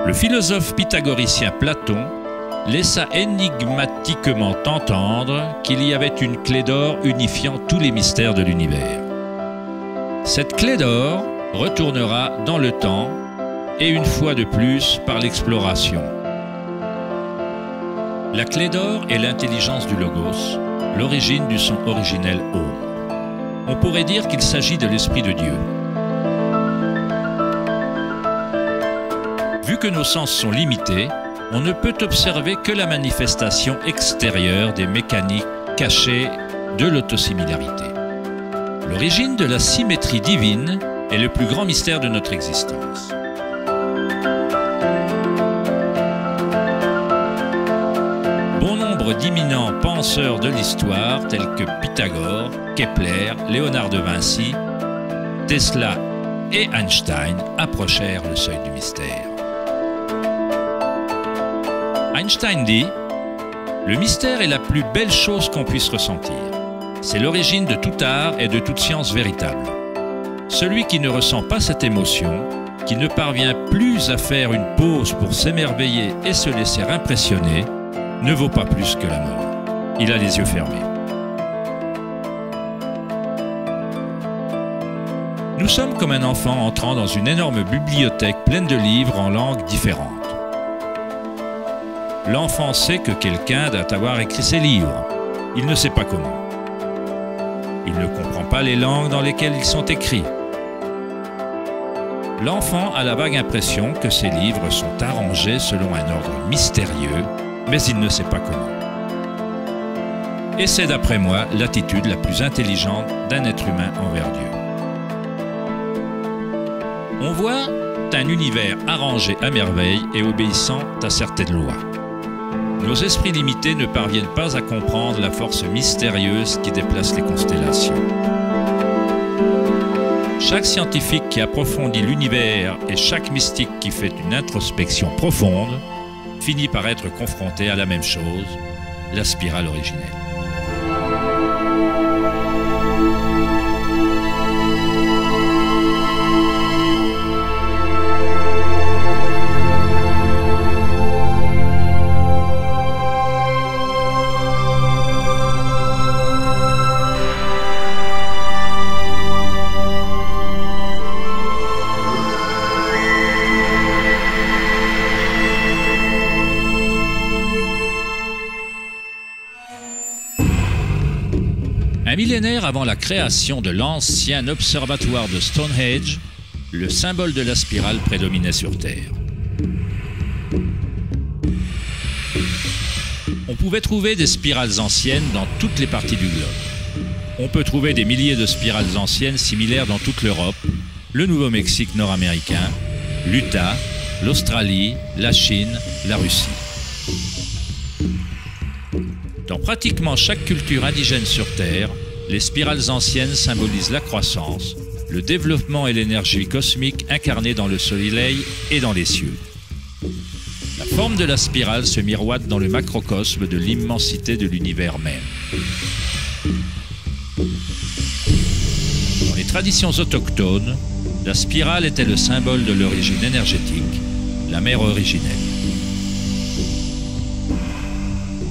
Le philosophe pythagoricien Platon laissa énigmatiquement entendre qu'il y avait une clé d'or unifiant tous les mystères de l'univers. Cette clé d'or retournera dans le temps et une fois de plus par l'exploration. La clé d'or est l'intelligence du Logos, l'origine du son originel Om. On pourrait dire qu'il s'agit de l'Esprit de Dieu. Vu que nos sens sont limités, on ne peut observer que la manifestation extérieure des mécaniques cachées de l'autosimilarité. L'origine de la symétrie divine est le plus grand mystère de notre existence. Bon nombre d'éminents penseurs de l'histoire, tels que Pythagore, Kepler, Léonard de Vinci, Tesla et Einstein, approchèrent le seuil du mystère. Einstein dit « Le mystère est la plus belle chose qu'on puisse ressentir. C'est l'origine de tout art et de toute science véritable. Celui qui ne ressent pas cette émotion, qui ne parvient plus à faire une pause pour s'émerveiller et se laisser impressionner, ne vaut pas plus que la mort. Il a les yeux fermés. » Nous sommes comme un enfant entrant dans une énorme bibliothèque pleine de livres en langues différentes. L'enfant sait que quelqu'un doit avoir écrit ces livres. Il ne sait pas comment. Il ne comprend pas les langues dans lesquelles ils sont écrits. L'enfant a la vague impression que ces livres sont arrangés selon un ordre mystérieux, mais il ne sait pas comment. Et c'est d'après moi l'attitude la plus intelligente d'un être humain envers Dieu. On voit un univers arrangé à merveille et obéissant à certaines lois. Nos esprits limités ne parviennent pas à comprendre la force mystérieuse qui déplace les constellations. Chaque scientifique qui approfondit l'univers et chaque mystique qui fait une introspection profonde finit par être confronté à la même chose, la spirale originelle. Un millénaire avant la création de l'ancien observatoire de Stonehenge, le symbole de la spirale prédominait sur Terre. On pouvait trouver des spirales anciennes dans toutes les parties du globe. On peut trouver des milliers de spirales anciennes similaires dans toute l'Europe, le Nouveau-Mexique nord-américain, l'Utah, l'Australie, la Chine, la Russie. Dans pratiquement chaque culture indigène sur Terre, les spirales anciennes symbolisent la croissance, le développement et l'énergie cosmique incarnée dans le soleil et dans les cieux. La forme de la spirale se miroite dans le macrocosme de l'immensité de l'univers même. Dans les traditions autochtones, la spirale était le symbole de l'origine énergétique, la mère originelle.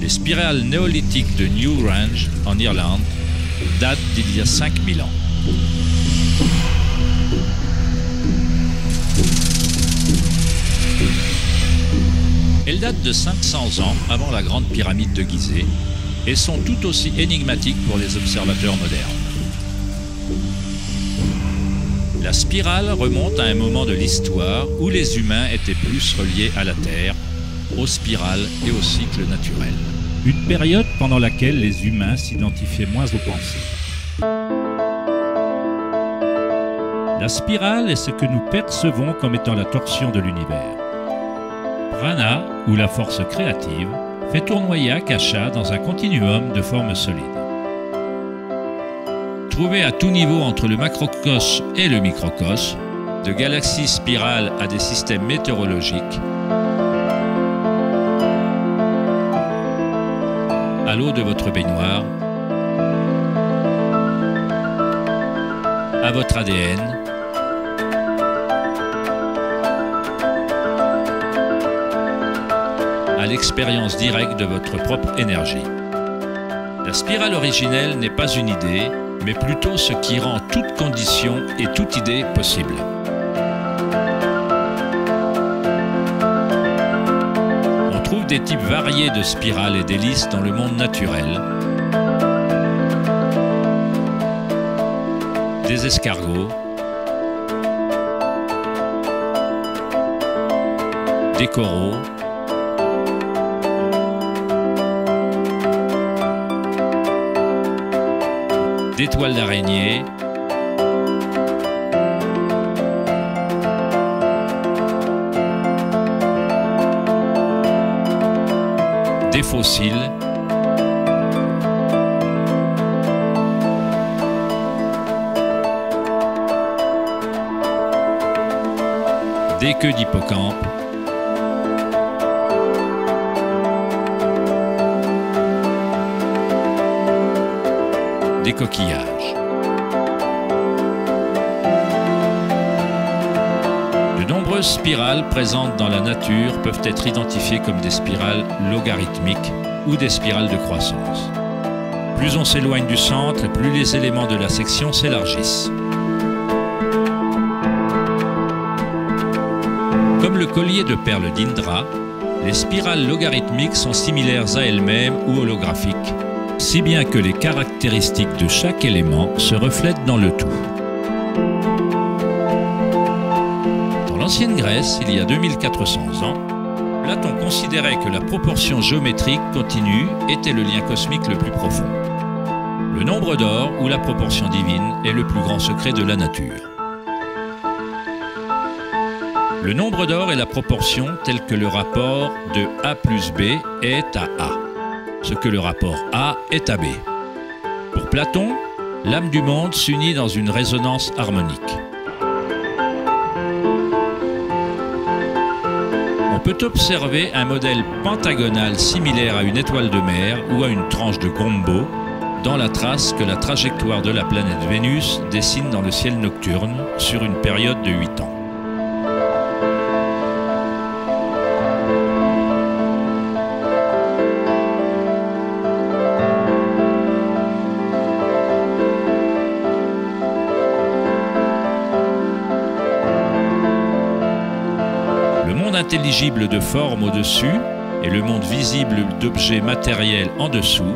Les spirales néolithiques de Newgrange, en Irlande, datent d'il y a 5000 ans. Elles datent de 500 ans avant la grande pyramide de Gizeh et sont tout aussi énigmatiques pour les observateurs modernes. La spirale remonte à un moment de l'histoire où les humains étaient plus reliés à la Terre, aux spirales et au cycle naturel. Une période pendant laquelle les humains s'identifiaient moins aux pensées. La spirale est ce que nous percevons comme étant la torsion de l'univers. Prana, ou la force créative, fait tournoyer Akasha dans un continuum de formes solides. Trouvée à tout niveau entre le macrocosme et le microcosme, de galaxies spirales à des systèmes météorologiques, à l'eau de votre baignoire, à votre ADN, l'expérience directe de votre propre énergie. La spirale originelle n'est pas une idée, mais plutôt ce qui rend toute condition et toute idée possible. On trouve des types variés de spirales et d'hélices dans le monde naturel. Des escargots, des coraux, des toiles d'araignée, des fossiles, des queues d'hippocampe, des coquillages. De nombreuses spirales présentes dans la nature peuvent être identifiées comme des spirales logarithmiques ou des spirales de croissance. Plus on s'éloigne du centre, plus les éléments de la section s'élargissent. Comme le collier de perles d'Indra, les spirales logarithmiques sont similaires à elles-mêmes ou holographiques, si bien que les caractéristiques de chaque élément se reflètent dans le tout. Dans l'ancienne Grèce, il y a 2400 ans, Platon considérait que la proportion géométrique continue était le lien cosmique le plus profond. Le nombre d'or ou la proportion divine est le plus grand secret de la nature. Le nombre d'or est la proportion telle que le rapport de A plus B est à A, ce que le rapport A est à B. Pour Platon, l'âme du monde s'unit dans une résonance harmonique. On peut observer un modèle pentagonal similaire à une étoile de mer ou à une tranche de Gombo dans la trace que la trajectoire de la planète Vénus dessine dans le ciel nocturne sur une période de 8 ans. Le monde intelligible de forme au-dessus et le monde visible d'objets matériels en dessous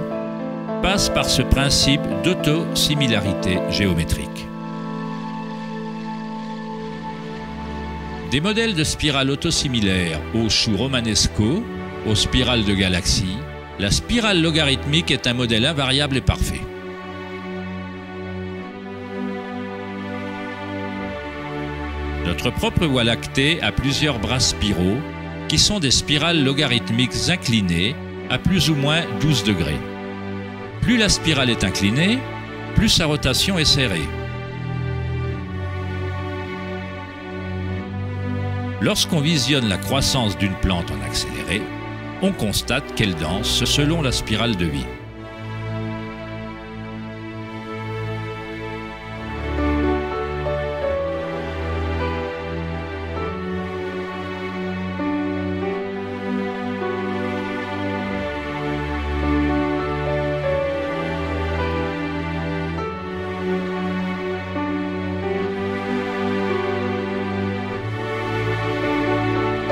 passent par ce principe d'autosimilarité géométrique. Des modèles de spirales autosimilaires aux choux romanesco, aux spirales de galaxies, la spirale logarithmique est un modèle invariable et parfait. Notre propre Voie lactée a plusieurs bras spiraux qui sont des spirales logarithmiques inclinées à plus ou moins 12 degrés. Plus la spirale est inclinée, plus sa rotation est serrée. Lorsqu'on visionne la croissance d'une plante en accéléré, on constate qu'elle danse selon la spirale de vie.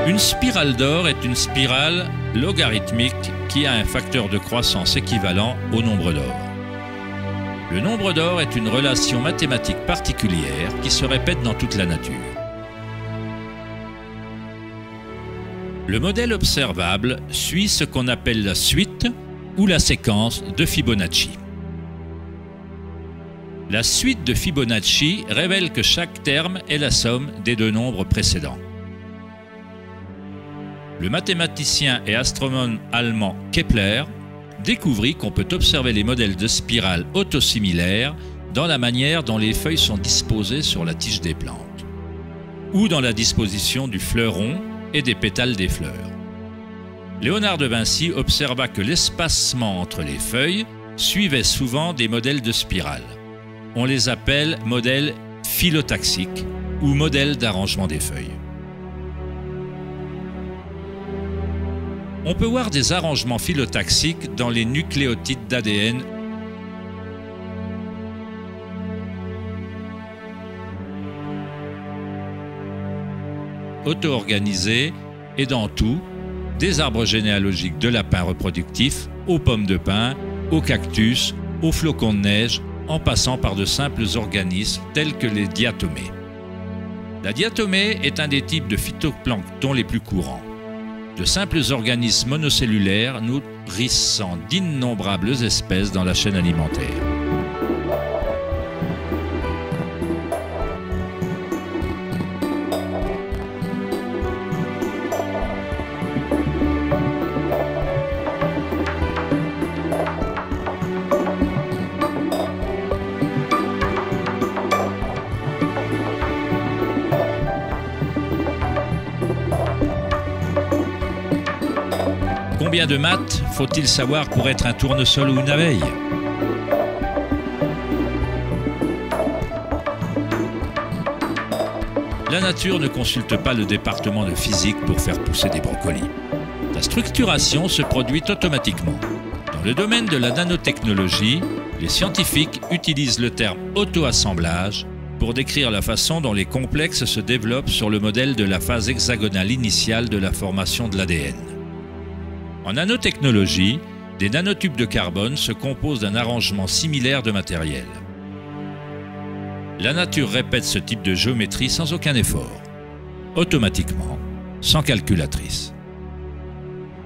Une spirale d'or est une spirale logarithmique qui a un facteur de croissance équivalent au nombre d'or. Le nombre d'or est une relation mathématique particulière qui se répète dans toute la nature. Le modèle observable suit ce qu'on appelle la suite ou la séquence de Fibonacci. La suite de Fibonacci révèle que chaque terme est la somme des deux nombres précédents. Le mathématicien et astronome allemand Kepler découvrit qu'on peut observer les modèles de spirales autosimilaires dans la manière dont les feuilles sont disposées sur la tige des plantes, ou dans la disposition du fleuron et des pétales des fleurs. Léonard de Vinci observa que l'espacement entre les feuilles suivait souvent des modèles de spirales. On les appelle modèles phyllotaxiques ou modèles d'arrangement des feuilles. On peut voir des arrangements phylotaxiques dans les nucléotides d'ADN auto-organisés et dans tout, des arbres généalogiques de lapins reproductifs aux pommes de pin, aux cactus, aux flocons de neige, en passant par de simples organismes tels que les diatomées. La diatomée est un des types de phytoplancton les plus courants. De simples organismes monocellulaires nourrissant d'innombrables espèces dans la chaîne alimentaire. Combien de maths faut-il savoir pour être un tournesol ou une abeille? La nature ne consulte pas le département de physique pour faire pousser des brocolis. La structuration se produit automatiquement. Dans le domaine de la nanotechnologie, les scientifiques utilisent le terme auto-assemblage pour décrire la façon dont les complexes se développent sur le modèle de la phase hexagonale initiale de la formation de l'ADN. En nanotechnologie, des nanotubes de carbone se composent d'un arrangement similaire de matériel. La nature répète ce type de géométrie sans aucun effort, automatiquement, sans calculatrice.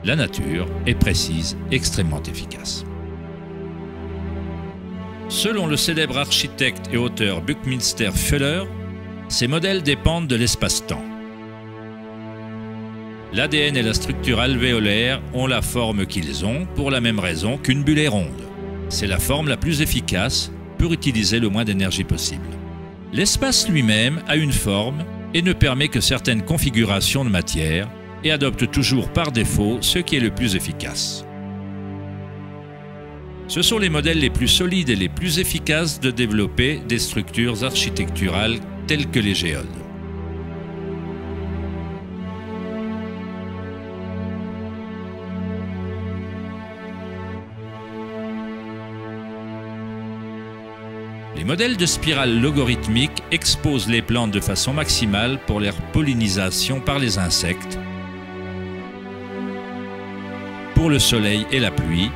La nature est précise, extrêmement efficace. Selon le célèbre architecte et auteur Buckminster Fuller, ces modèles dépendent de l'espace-temps. L'ADN et la structure alvéolaire ont la forme qu'ils ont pour la même raison qu'une bulle est ronde. C'est la forme la plus efficace pour utiliser le moins d'énergie possible. L'espace lui-même a une forme et ne permet que certaines configurations de matière et adopte toujours par défaut ce qui est le plus efficace. Ce sont les modèles les plus solides et les plus efficaces de développer des structures architecturales telles que les géodes. Les modèles de spirales logarithmiques exposent les plantes de façon maximale pour leur pollinisation par les insectes, pour le soleil et la pluie,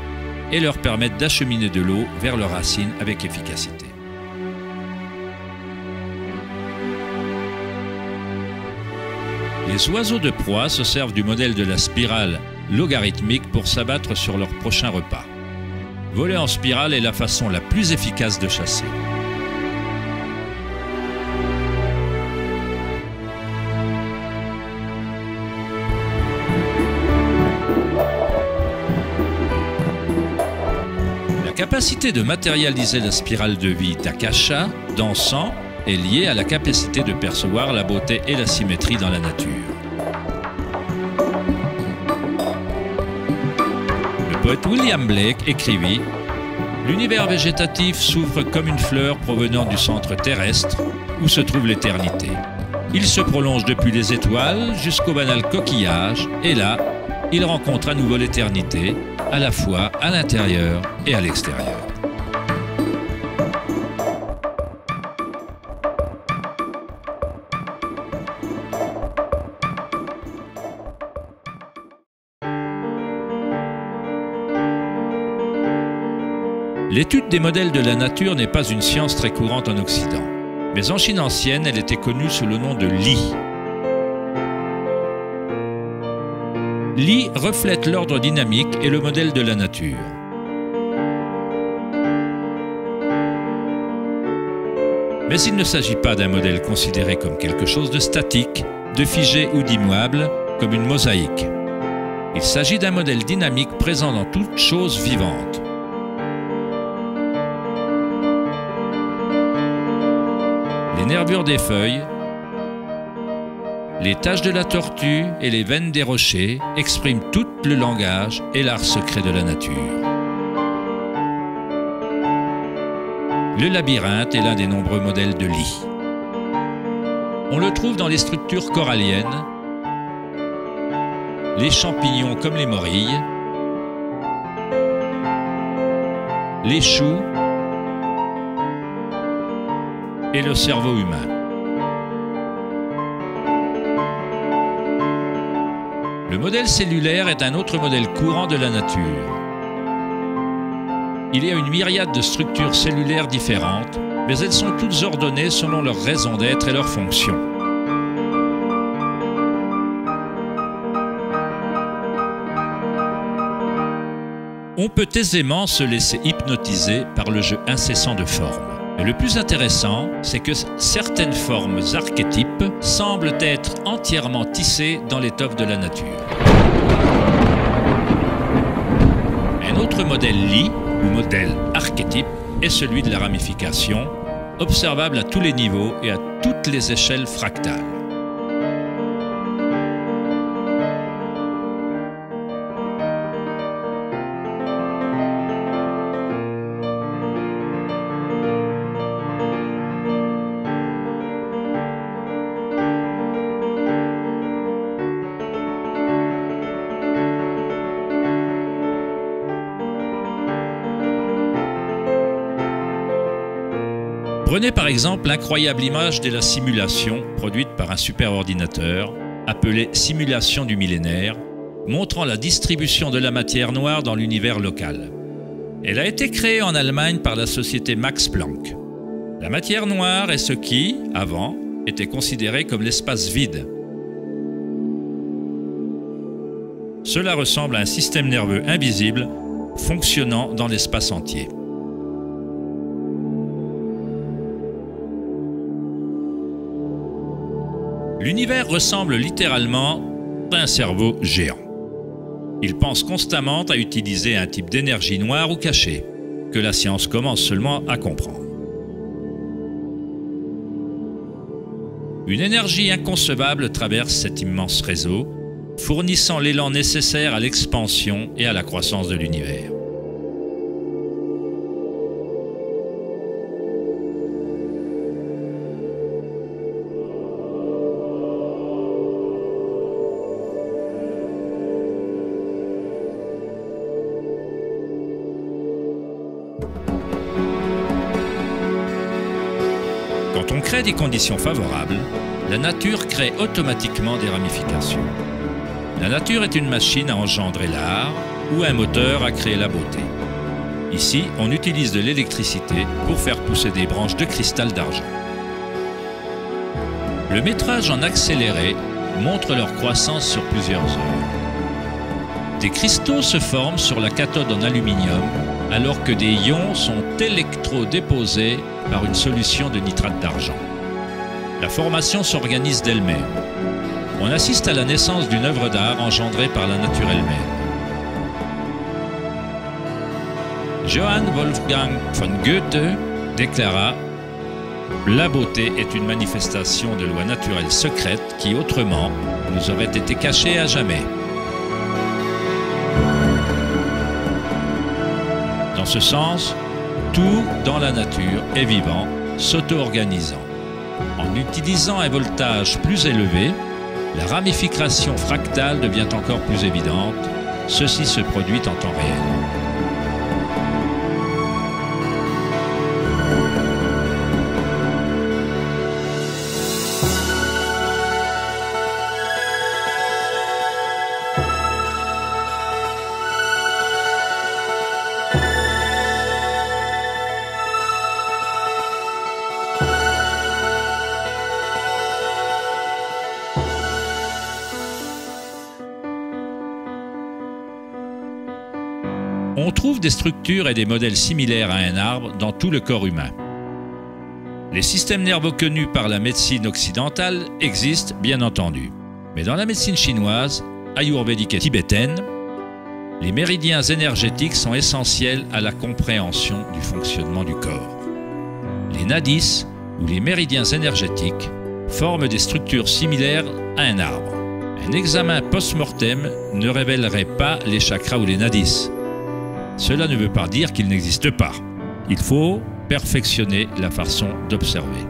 et leur permettent d'acheminer de l'eau vers leurs racines avec efficacité. Les oiseaux de proie se servent du modèle de la spirale logarithmique pour s'abattre sur leur prochain repas. Voler en spirale est la façon la plus efficace de chasser. La capacité de matérialiser la spirale de vie d'Akasha, d'Encens, est liée à la capacité de percevoir la beauté et la symétrie dans la nature. Le poète William Blake écrivit « L'univers végétatif s'ouvre comme une fleur provenant du centre terrestre où se trouve l'éternité. Il se prolonge depuis les étoiles jusqu'au banal coquillage et là, il rencontre à nouveau l'éternité, à la fois à l'intérieur et à l'extérieur. » L'étude des modèles de la nature n'est pas une science très courante en Occident, mais en Chine ancienne, elle était connue sous le nom de Li. Li reflète l'ordre dynamique et le modèle de la nature. Mais il ne s'agit pas d'un modèle considéré comme quelque chose de statique, de figé ou d'immuable, comme une mosaïque. Il s'agit d'un modèle dynamique présent dans toute chose vivante. Les nervures des feuilles, les taches de la tortue et les veines des rochers expriment tout le langage et l'art secret de la nature. Le labyrinthe est l'un des nombreux modèles de Li. On le trouve dans les structures coralliennes, les champignons comme les morilles, les choux et le cerveau humain. Le modèle cellulaire est un autre modèle courant de la nature. Il y a une myriade de structures cellulaires différentes, mais elles sont toutes ordonnées selon leur raison d'être et leur fonction. On peut aisément se laisser hypnotiser par le jeu incessant de formes. Mais le plus intéressant, c'est que certaines formes archétypes semblent être entièrement tissées dans l'étoffe de la nature. Un autre modèle lit, ou modèle archétype, est celui de la ramification, observable à tous les niveaux et à toutes les échelles fractales. Prenez par exemple l'incroyable image de la simulation produite par un superordinateur, appelée simulation du millénaire, montrant la distribution de la matière noire dans l'univers local. Elle a été créée en Allemagne par la société Max Planck. La matière noire est ce qui, avant, était considéré comme l'espace vide. Cela ressemble à un système nerveux invisible fonctionnant dans l'espace entier. L'univers ressemble littéralement à un cerveau géant. Il pense constamment à utiliser un type d'énergie noire ou cachée, que la science commence seulement à comprendre. Une énergie inconcevable traverse cet immense réseau, fournissant l'élan nécessaire à l'expansion et à la croissance de l'univers. Quand on crée des conditions favorables, la nature crée automatiquement des ramifications. La nature est une machine à engendrer l'art ou un moteur à créer la beauté. Ici, on utilise de l'électricité pour faire pousser des branches de cristal d'argent. Le métrage en accéléré montre leur croissance sur plusieurs heures. Des cristaux se forment sur la cathode en aluminium alors que des ions sont électrodéposés par une solution de nitrate d'argent. La formation s'organise d'elle-même. On assiste à la naissance d'une œuvre d'art engendrée par la nature elle-même. Johann Wolfgang von Goethe déclara « La beauté est une manifestation de lois naturelles secrètes qui, autrement, nous auraient été cachées à jamais. » Dans ce sens, tout dans la nature est vivant, s'auto-organisant. En utilisant un voltage plus élevé, la ramification fractale devient encore plus évidente. Ceci se produit en temps réel. On trouve des structures et des modèles similaires à un arbre dans tout le corps humain. Les systèmes nerveux connus par la médecine occidentale existent, bien entendu. Mais dans la médecine chinoise, ayurvédique et tibétaine, les méridiens énergétiques sont essentiels à la compréhension du fonctionnement du corps. Les nadis, ou les méridiens énergétiques, forment des structures similaires à un arbre. Un examen post-mortem ne révélerait pas les chakras ou les nadis. Cela ne veut pas dire qu'ils n'existent pas. Il faut perfectionner la façon d'observer.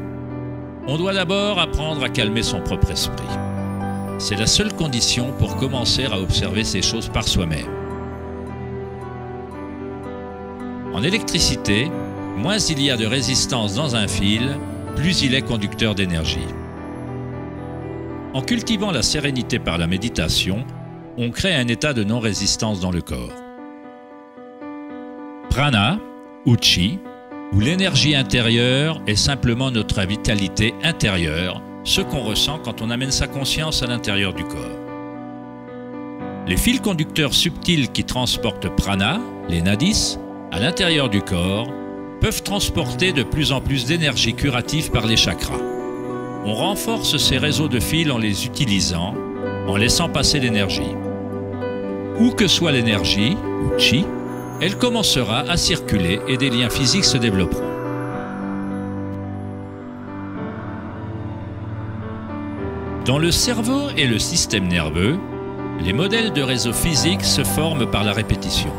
On doit d'abord apprendre à calmer son propre esprit. C'est la seule condition pour commencer à observer ces choses par soi-même. En électricité, moins il y a de résistance dans un fil, plus il est conducteur d'énergie. En cultivant la sérénité par la méditation, on crée un état de non-résistance dans le corps. Prana, ou Chi, où l'énergie intérieure est simplement notre vitalité intérieure, ce qu'on ressent quand on amène sa conscience à l'intérieur du corps. Les fils conducteurs subtils qui transportent prana, les nadis, à l'intérieur du corps, peuvent transporter de plus en plus d'énergie curative par les chakras. On renforce ces réseaux de fils en les utilisant, en laissant passer l'énergie. Où que soit l'énergie, ou chi, elle commencera à circuler et des liens physiques se développeront. Dans le cerveau et le système nerveux, les modèles de réseaux physiques se forment par la répétition.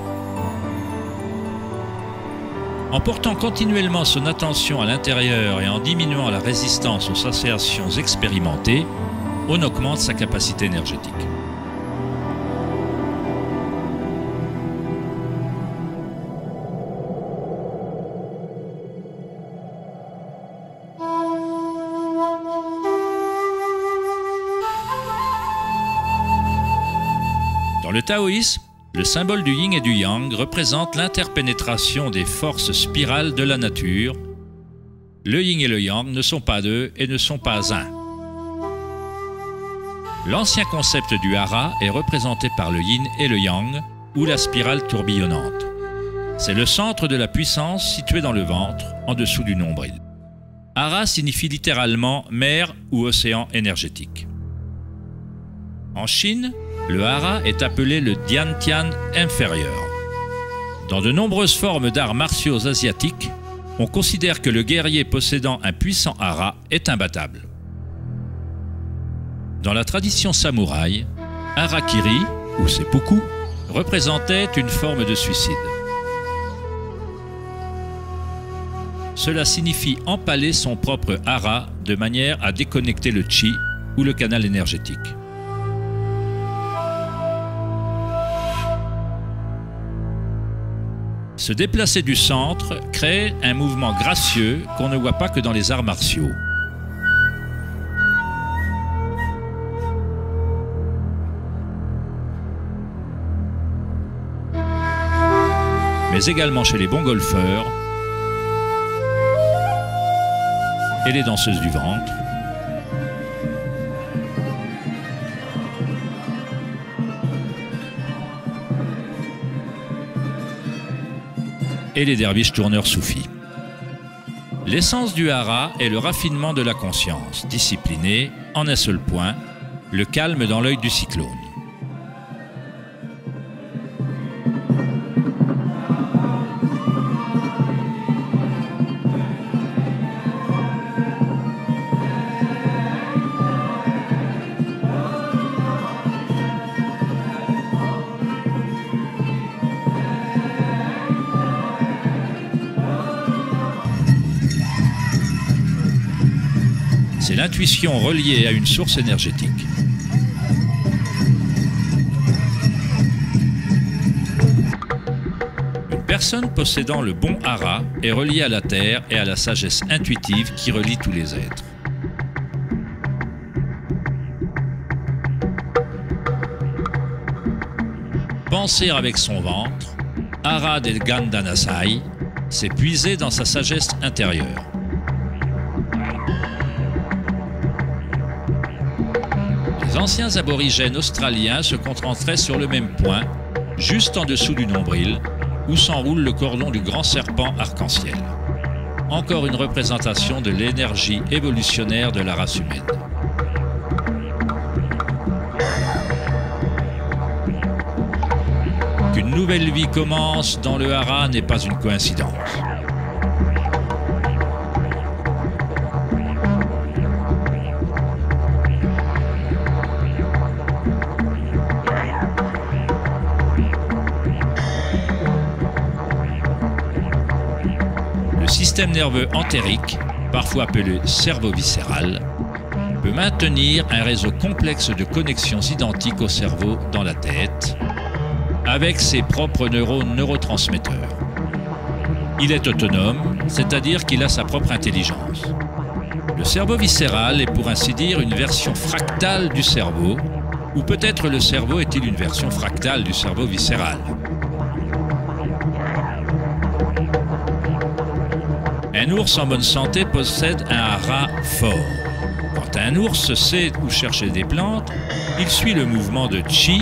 En portant continuellement son attention à l'intérieur et en diminuant la résistance aux sensations expérimentées, on augmente sa capacité énergétique. Dans le taoïsme, le symbole du yin et du yang représente l'interpénétration des forces spirales de la nature. Le yin et le yang ne sont pas deux et ne sont pas un. L'ancien concept du hara est représenté par le yin et le yang, ou la spirale tourbillonnante. C'est le centre de la puissance situé dans le ventre, en dessous du nombril. Hara signifie littéralement mer ou océan énergétique. En Chine, le hara est appelé le Diantian inférieur. Dans de nombreuses formes d'arts martiaux asiatiques, on considère que le guerrier possédant un puissant hara est imbattable. Dans la tradition samouraï, harakiri, ou seppuku, représentait une forme de suicide. Cela signifie empaler son propre hara de manière à déconnecter le chi ou le canal énergétique. Se déplacer du centre crée un mouvement gracieux qu'on ne voit pas que dans les arts martiaux. Mais également chez les bons golfeurs et les danseuses du ventre. Et les derviches tourneurs soufis. L'essence du hara est le raffinement de la conscience, disciplinée en un seul point, le calme dans l'œil du cyclone. C'est l'intuition reliée à une source énergétique. Une personne possédant le bon hara est reliée à la terre et à la sagesse intuitive qui relie tous les êtres. Penser avec son ventre, hara del Gandanasai, c'est puiser dans sa sagesse intérieure. Les anciens aborigènes australiens se concentraient sur le même point, juste en dessous du nombril, où s'enroule le cordon du grand serpent arc-en-ciel. Encore une représentation de l'énergie évolutionnaire de la race humaine. Qu'une nouvelle vie commence dans le hara n'est pas une coïncidence. Le système nerveux entérique, parfois appelé cerveau viscéral, peut maintenir un réseau complexe de connexions identiques au cerveau dans la tête, avec ses propres neurotransmetteurs. Il est autonome, c'est-à-dire qu'il a sa propre intelligence. Le cerveau viscéral est pour ainsi dire une version fractale du cerveau, ou peut-être le cerveau est-il une version fractale du cerveau viscéral. Un ours en bonne santé possède un hara fort. Quand un ours sait où chercher des plantes, il suit le mouvement de chi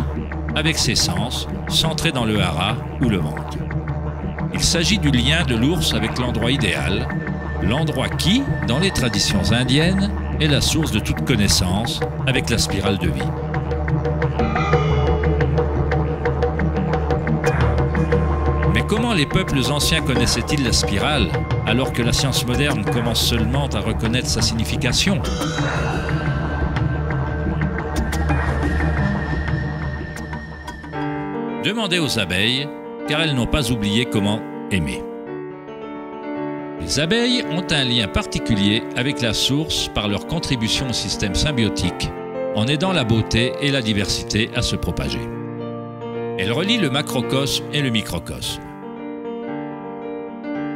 avec ses sens, centrés dans le hara ou le ventre. Il s'agit du lien de l'ours avec l'endroit idéal, l'endroit qui, dans les traditions indiennes, est la source de toute connaissance avec la spirale de vie. Mais comment les peuples anciens connaissaient-ils la spirale, alors que la science moderne commence seulement à reconnaître sa signification? Demandez aux abeilles, car elles n'ont pas oublié comment aimer. Les abeilles ont un lien particulier avec la source par leur contribution au système symbiotique, en aidant la beauté et la diversité à se propager. Elles relient le macrocosme et le microcosme.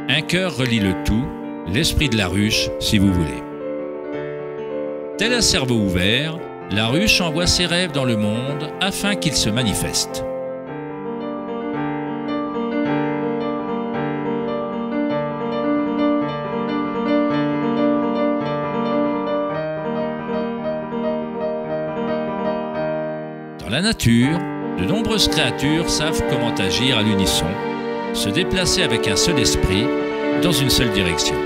Un cœur relie le tout, l'esprit de la ruche, si vous voulez. Tel un cerveau ouvert, la ruche envoie ses rêves dans le monde afin qu'ils se manifestent. Dans la nature, de nombreuses créatures savent comment agir à l'unisson, se déplacer avec un seul esprit, dans une seule direction.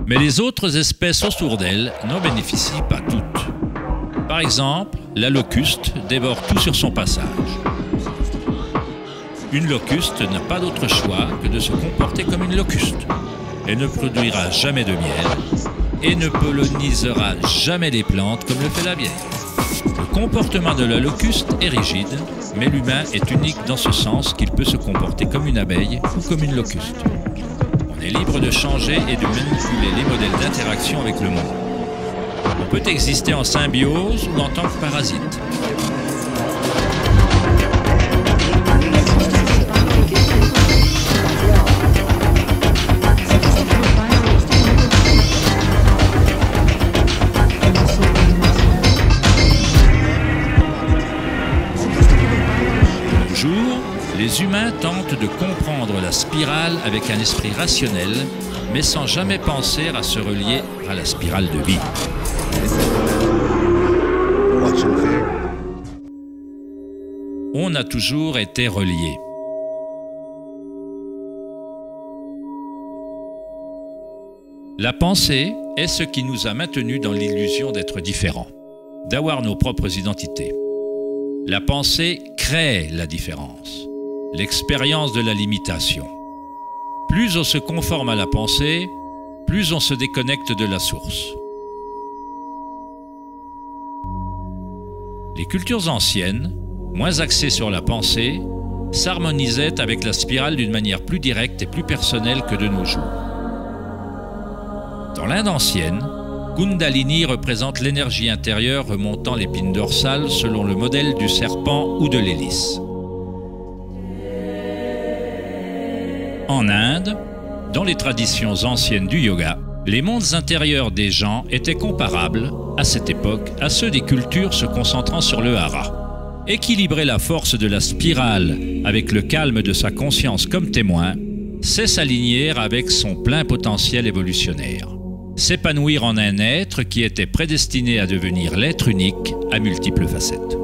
Mais les autres espèces autour d'elle n'en bénéficient pas toutes. Par exemple, la locuste dévore tout sur son passage. Une locuste n'a pas d'autre choix que de se comporter comme une locuste. Elle ne produira jamais de miel et ne pollinisera jamais les plantes comme le fait la bière. Le comportement de la locuste est rigide, mais l'humain est unique dans ce sens qu'il peut se comporter comme une abeille ou comme une locuste. On est libre de changer et de manipuler les modèles d'interaction avec le monde. On peut exister en symbiose ou en tant que parasite. Les humains tentent de comprendre la spirale avec un esprit rationnel, mais sans jamais penser à se relier à la spirale de vie. On a toujours été reliés. La pensée est ce qui nous a maintenus dans l'illusion d'être différents, d'avoir nos propres identités. La pensée crée la différence. L'expérience de la limitation. Plus on se conforme à la pensée, plus on se déconnecte de la source. Les cultures anciennes, moins axées sur la pensée, s'harmonisaient avec la spirale d'une manière plus directe et plus personnelle que de nos jours. Dans l'Inde ancienne, Kundalini représente l'énergie intérieure remontant l'épine dorsale selon le modèle du serpent ou de l'hélice. En Inde, dans les traditions anciennes du yoga, les mondes intérieurs des gens étaient comparables, à cette époque, à ceux des cultures se concentrant sur le hara. Équilibrer la force de la spirale avec le calme de sa conscience comme témoin, c'est s'aligner avec son plein potentiel évolutionnaire. s'épanouir en un être qui était prédestiné à devenir l'être unique à multiples facettes.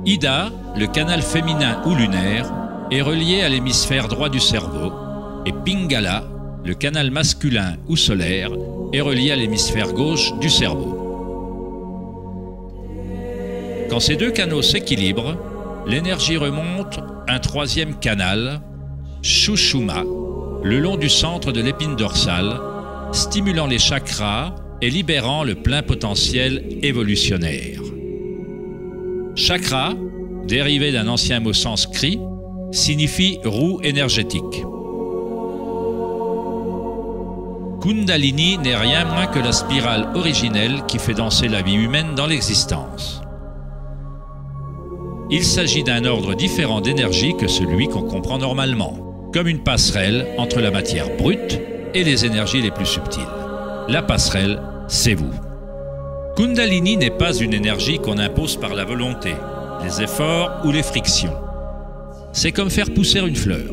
Ida, le canal féminin ou lunaire, est relié à l'hémisphère droit du cerveau, et Pingala, le canal masculin ou solaire, est relié à l'hémisphère gauche du cerveau. Quand ces deux canaux s'équilibrent, l'énergie remonte un troisième canal, Sushumna, le long du centre de l'épine dorsale, stimulant les chakras et libérant le plein potentiel évolutionnaire. Chakra, dérivé d'un ancien mot sanskrit, signifie roue énergétique. Kundalini n'est rien moins que la spirale originelle qui fait danser la vie humaine dans l'existence. Il s'agit d'un ordre différent d'énergie que celui qu'on comprend normalement, comme une passerelle entre la matière brute et les énergies les plus subtiles. La passerelle, c'est vous. Kundalini n'est pas une énergie qu'on impose par la volonté, les efforts ou les frictions. C'est comme faire pousser une fleur.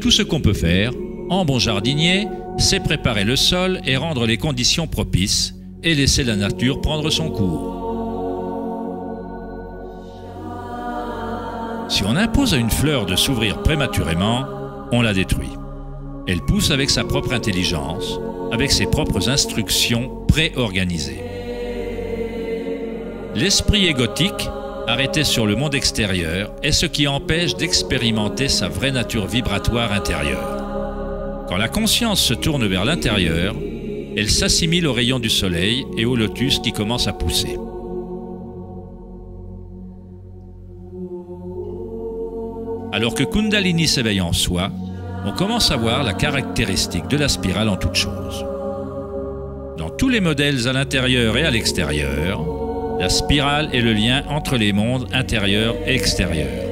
Tout ce qu'on peut faire, en bon jardinier, c'est préparer le sol et rendre les conditions propices et laisser la nature prendre son cours. Si on impose à une fleur de s'ouvrir prématurément, on la détruit. Elle pousse avec sa propre intelligence, avec ses propres instructions préorganisées. L'esprit égotique, arrêté sur le monde extérieur, est ce qui empêche d'expérimenter sa vraie nature vibratoire intérieure. Quand la conscience se tourne vers l'intérieur, elle s'assimile aux rayons du soleil et au lotus qui commence à pousser. Alors que Kundalini s'éveille en soi, on commence à voir la caractéristique de la spirale en toute chose. Dans tous les modèles à l'intérieur et à l'extérieur, la spirale est le lien entre les mondes intérieur et extérieur.